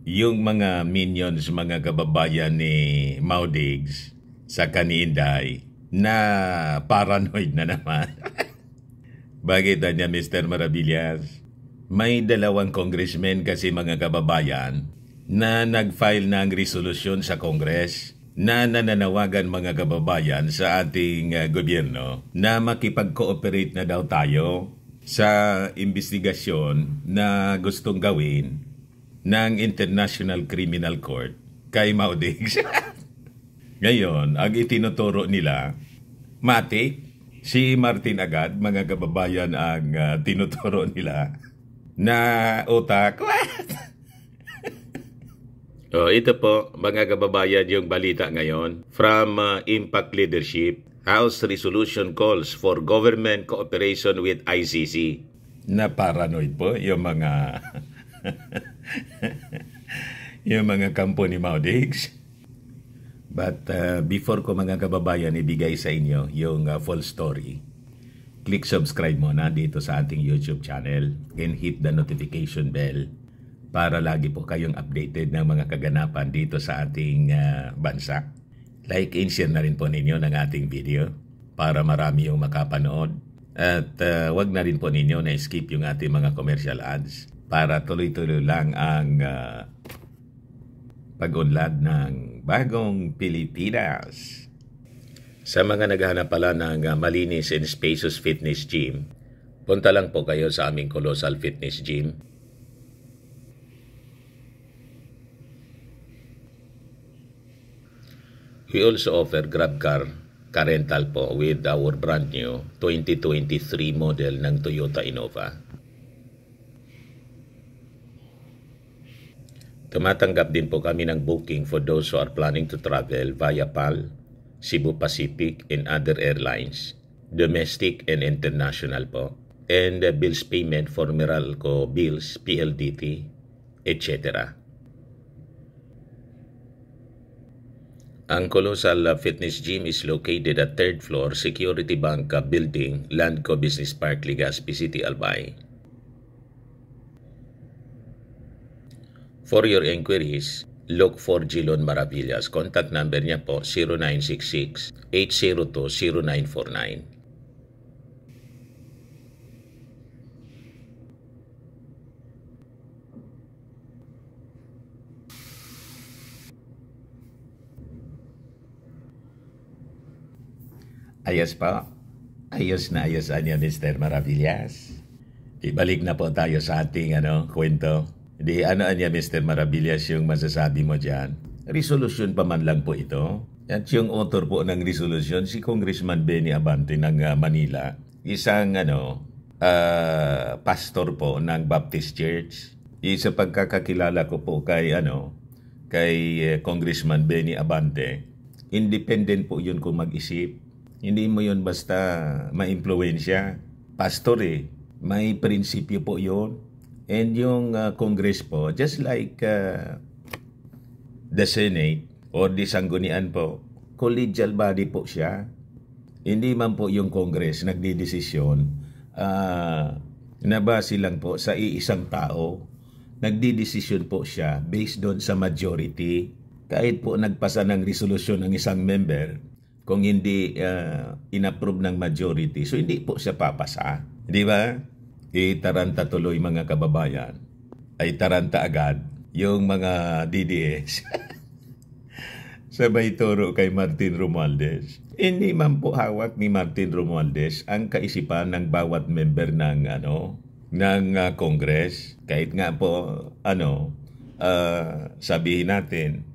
yung mga minions, mga kababayan ni Maudigs sa Kaninday na paranoid na naman. Bakit niya, Mr. Maravillas? May dalawang congressmen kasi mga kababayan na nag-file ng resolusyon sa Congress na nananawagan mga kababayan sa ating gobyerno na makipag-cooperate na daw tayo sa investigasyon na gustong gawin ng International Criminal Court kay Maudigs. Ngayon, ang itinuturo nila, matik, si Martin agad, mga kababayan, ang tinuturo nila na utak. Ito po, mga kababayan, yung balita ngayon from Impact Leadership. House resolution calls for government cooperation with ICC. Na paranoid po yung mga yung mga kampo ni Maudigs. But before ko mga kababayan ibigay sa inyo yung full story, click subscribe muna dito sa ating YouTube channel and hit the notification bell para lagi po kayong updated ng mga kaganapan dito sa ating bansa. Like and share na rin po ninyo ng ating video para marami yung makapanood. At wag na rin po ninyo na skip yung ating mga commercial ads para tuloy-tuloy lang ang pag-unlad ng bagong Pilipinas. Sa mga naghahanap pala ng malinis and spacious fitness gym, punta lang po kayo sa aming Colossal Fitness Gym. We also offer Grab car rental po with our brand new 2023 model ng Toyota Innova. Tumatanggap din po kami ng booking for those who are planning to travel via PAL, Cebu Pacific, and other airlines, domestic and international po, and bills payment for Meralco bills, PLDT, etc. Ang Colossal Fitness Gym is located at 3rd floor Security Bank Building, Landco Business Park, Legazpi City, Albay. For your inquiries, look for Jilon Maravillas. Contact number niya po 0966-802-0949. Ayos pa. Ayos na ayos niya, Mr. Maravillas. Ibalik na po tayo sa ating kwento. Di ano niya, Mr. Maravillas, yung masasabi mo dyan? Resolution pa man lang po ito. At yung author po ng resolution, si Congressman Benny Abante ng Manila. Isang pastor po ng Baptist Church. Isa pagkakakilala ko po kay Congressman Benny Abante. Independent po yun kung mag-isip. Hindi mo yun basta ma-impluwensya. Pastor may prinsipyo po yun. And yung Congress po, just like the Senate or the Sanggunian po, collegial body po siya. Hindi man po yung Congress nagdidesisyon na base lang po sa iisang tao. Nagdidesisyon po siya based doon sa majority. Kahit po nagpasa ng resolusyon ng isang member, kung hindi inapprove ng majority, so hindi po siya papasa. Di ba? Itaranta tuloy mga kababayan. Ay taranta agad yung mga DDS. Sabay turo kay Martin Romualdez. Hindi man po hawak ni Martin Romualdez ang kaisipan ng bawat member ng Congress. Kahit nga po sabihin natin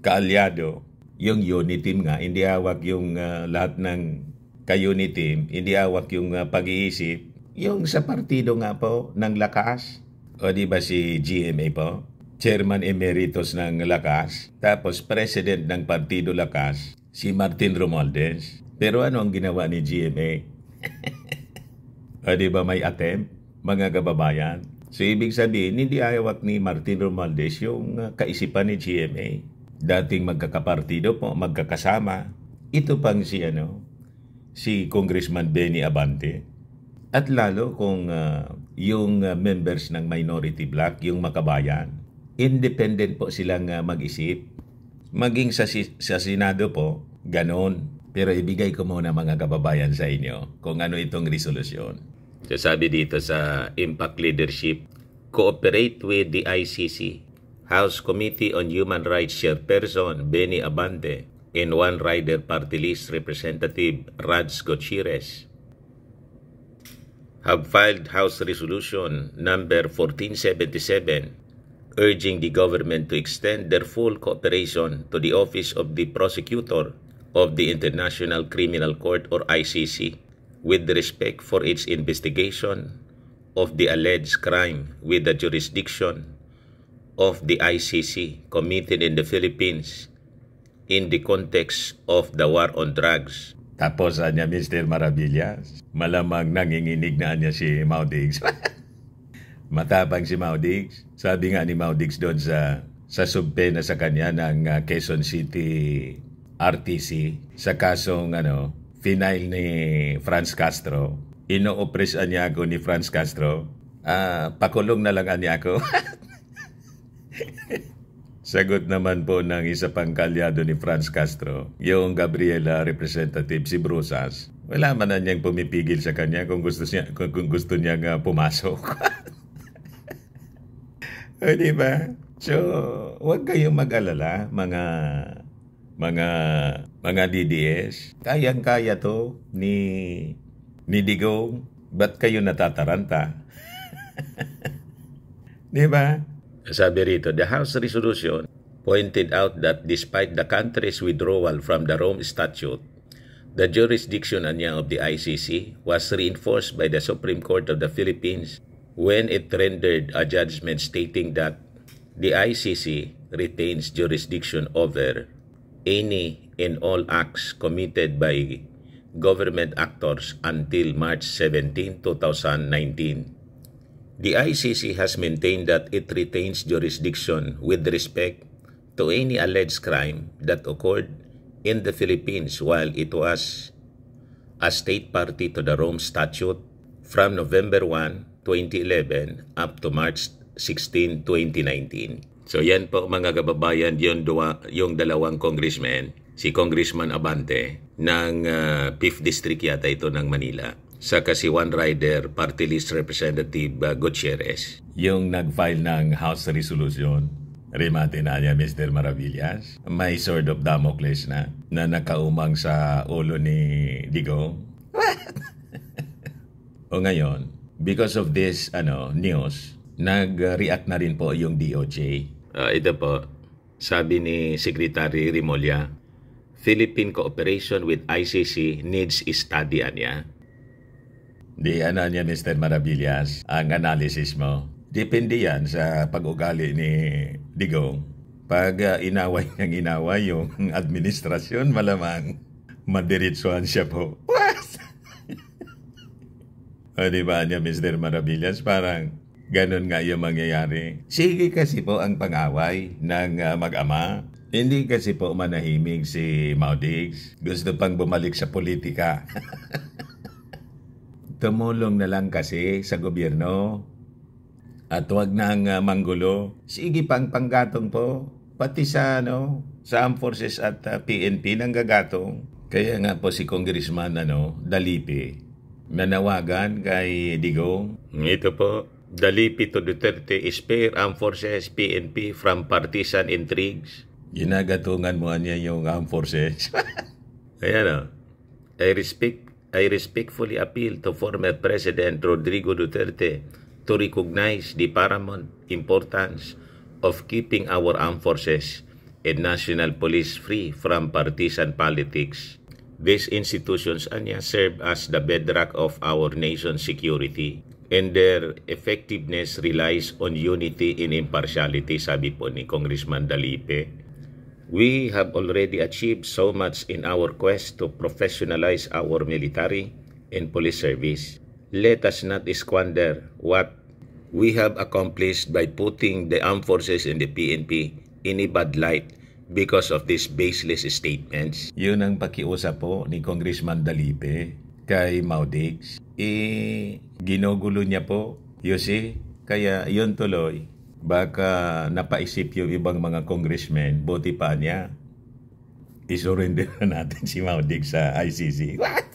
kaalyado. Yung unit team nga, hindi hawak yung lahat ng ka-unit team, hindi hawak yung pag-iisip. Yung sa partido nga po ng Lakas, o di ba si GMA po, Chairman Emeritus ng Lakas, tapos President ng Partido Lakas, si Martin Romualdez. Pero ano ang ginawa ni GMA? O di ba may attempt, mga kababayan? So ibig sabihin, hindi hawak ni Martin Romualdez yung kaisipan ni GMA. Dating magkakapartido po, magkakasama. Ito pang si Congressman Benny Abante. At lalo kung yung members ng minority bloc, yung Makabayan, independent po silang mag-isip. Maging sa Senado po, ganon. Pero ibigay ko muna mga kababayan sa inyo kung ano itong resolusyon. So sabi dito sa Impact Leadership, cooperate with the ICC, House Committee on Human Rights Chairperson Benny Abante, and One Rider Party List Representative Raj Gutierrez have filed House Resolution number 1477 urging the government to extend their full cooperation to the Office of the Prosecutor of the International Criminal Court or ICC with respect for its investigation of the alleged crime with the jurisdiction of the ICC committed in the Philippines in the context of the war on drugs. Tapos niya Mr. Maravillas, malamang nanginginig na niya si Maudigs. Matapang si Maudigs. Sabi nga ni Maudigs doon sa subpena sa kanya ng Quezon City RTC sa kasong final ni Franz Castro. Ino-oppresan niya ako ni Franz Castro. Pakulong na lang niya ako. Sagot naman po ng isa pang kalyado ni Franz Castro, yung Gabriela representative si Brusas. Wala man na niyang pumipigil sa kanya kung gusto niya nga pumasok. O, diba? So, huwag kayong mag-alala, mga DDS. Kayang-kaya to ni Digong. Ba't kayo natataranta? Diba? Sabi rito, the House Resolution pointed out that despite the country's withdrawal from the Rome Statute, the jurisdiction of the ICC was reinforced by the Supreme Court of the Philippines when it rendered a judgment stating that the ICC retains jurisdiction over any and all acts committed by government actors until March 17, 2019. The ICC has maintained that it retains jurisdiction with respect to any alleged crime that occurred in the Philippines while it was a state party to the Rome Statute from November 1, 2011 up to March 16, 2019. So yan po mga kababayan, yung dalawang congressmen, si Congressman Abante ng 5th District yata ito ng Manila, saka si One Rider Party List Representative Gutierrez, yung nag-file ng House Resolution. Remate na niya Mr. Maravillas. May sword of Damocles na nakaumang sa ulo ni Digong. O ngayon, because of this news, nag-react na rin po yung DOJ. Ito po, sabi ni Secretary Remulla, Philippine cooperation with ICC needs study niya. Di niya Mr. Maravillas, ang analysis mo. Depende yan sa pag-ugali ni Digong. Pag inaway yung administrasyon, malamang madiritsuhan siya po. O diba niya Mr. Maravillas, parang ganun nga yung mangyayari. Sige kasi po ang pang-away ng mag-ama. Hindi kasi po manahimik si Maudigs. Gusto pang bumalik sa politika. Tumulong na lang kasi sa gobyerno at huwag nang manggulo. Sige pang panggatong po, pati sa Armed Forces at PNP nang gagatong. Kaya nga po si Congressman Dalipi nanawagan kay Digong. Ito po, Dalipi to Duterte spare Armed Forces PNP from partisan intrigues. Ginagatungan mo niya yung Armed Forces. Ayan I respectfully appeal to former President Rodrigo Duterte to recognize the paramount importance of keeping our armed forces and national police free from partisan politics. These institutions serve as the bedrock of our nation's security, and their effectiveness relies on unity and impartiality, sabi po ni Congressman Dalipe. We have already achieved so much in our quest to professionalize our military and police service. Let us not squander what we have accomplished by putting the armed forces and the PNP in a bad light because of these baseless statements. Yun ang pakiusap po ni Congressman Dalipe kay Maudigs. Ginugulo niya po. You see? Kaya yun tuloy. Baka napaisip yung ibang mga congressmen, buti pa niya, isurrender na natin si Mau Diggs sa ICC. What?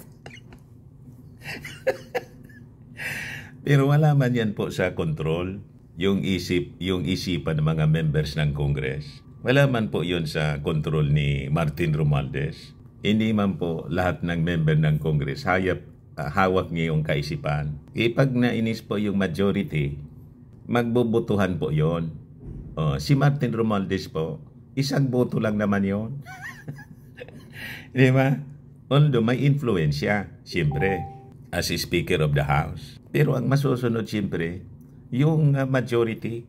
Pero wala man yan po sa control, yung isipan ng mga members ng Congress. Wala man po yun sa control ni Martin Romualdez. Hindi man po lahat ng member ng Congress hawak niya yung kaisipan. Pag nainis po yung majority, magbubutuhan po yon. Si Martin Romualdez po, isang boto lang naman yon. Di ba? Although may influensya, siyempre, as Speaker of the House. Pero ang masusunod siyempre, yung majority,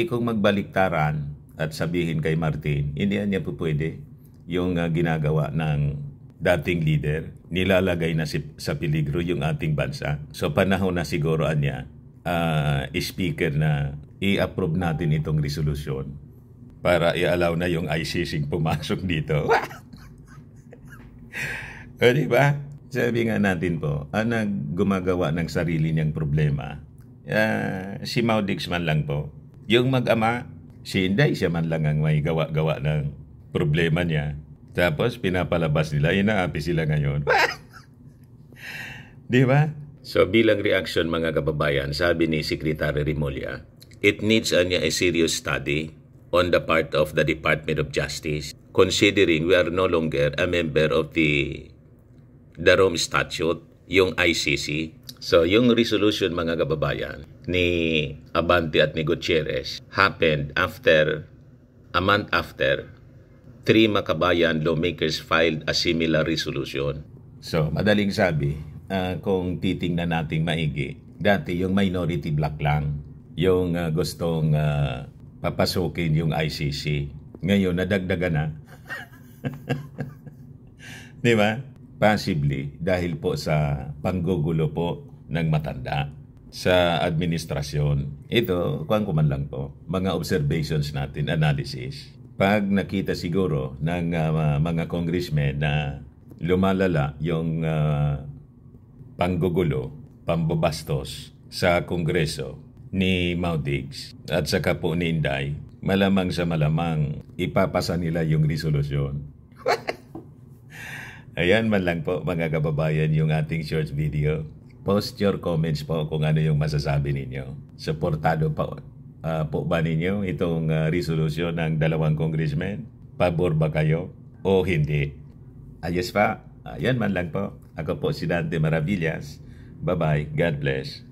kung magbaliktaran at sabihin kay Martin, hindi niya po pwede yung ginagawa ng dating leader, nilalagay na sa peligro yung ating bansa. So panahon na siguro niya, speaker na i-approve natin itong resolusyon para i-allow na yung ICC pumasok dito. O diba? Sabi nga natin po, ang gumagawa ng sarili niyang problema, si Mau Diggs man lang po. Yung mag-ama, si Inday, siya man lang ang may gawa-gawa ng problema niya. Tapos pinapalabas nila, inaapi sila ngayon. Di ba? So bilang reaction mga kababayan, sabi ni Secretary Remulla, it needs a serious study on the part of the Department of Justice, considering we are no longer a member of the Rome Statute, yung ICC. So yung resolution mga kababayan ni Abante at ni Gutierrez happened a month after 3 Makabayan lawmakers filed a similar resolution. So, madaling sabi, kung titingnan natin maigi, dati yung minority bloc lang, yung gustong papasukin yung ICC. Ngayon, nadagdagan na. Di ba? Possibly, dahil po sa panggugulo po ng matanda sa administrasyon. Ito, kuwan ko man lang po, mga observations natin, analysis. Pag nakita siguro ng mga congressmen na lumalala yung panggugulo, pambabastos sa Kongreso ni Mau Diggs at saka po ni Inday, malamang sa malamang ipapasa nila yung resolusyon. Ayan man lang po mga kababayan yung ating short video. Post your comments po kung ano yung masasabi ninyo. Suportado po ba ninyo itong resolusyon ng 2 congressmen? Pabor ba kayo o hindi? Ayos pa. Ayan man lang po. Ako po si Dante Maravillas. Bye-bye. God bless.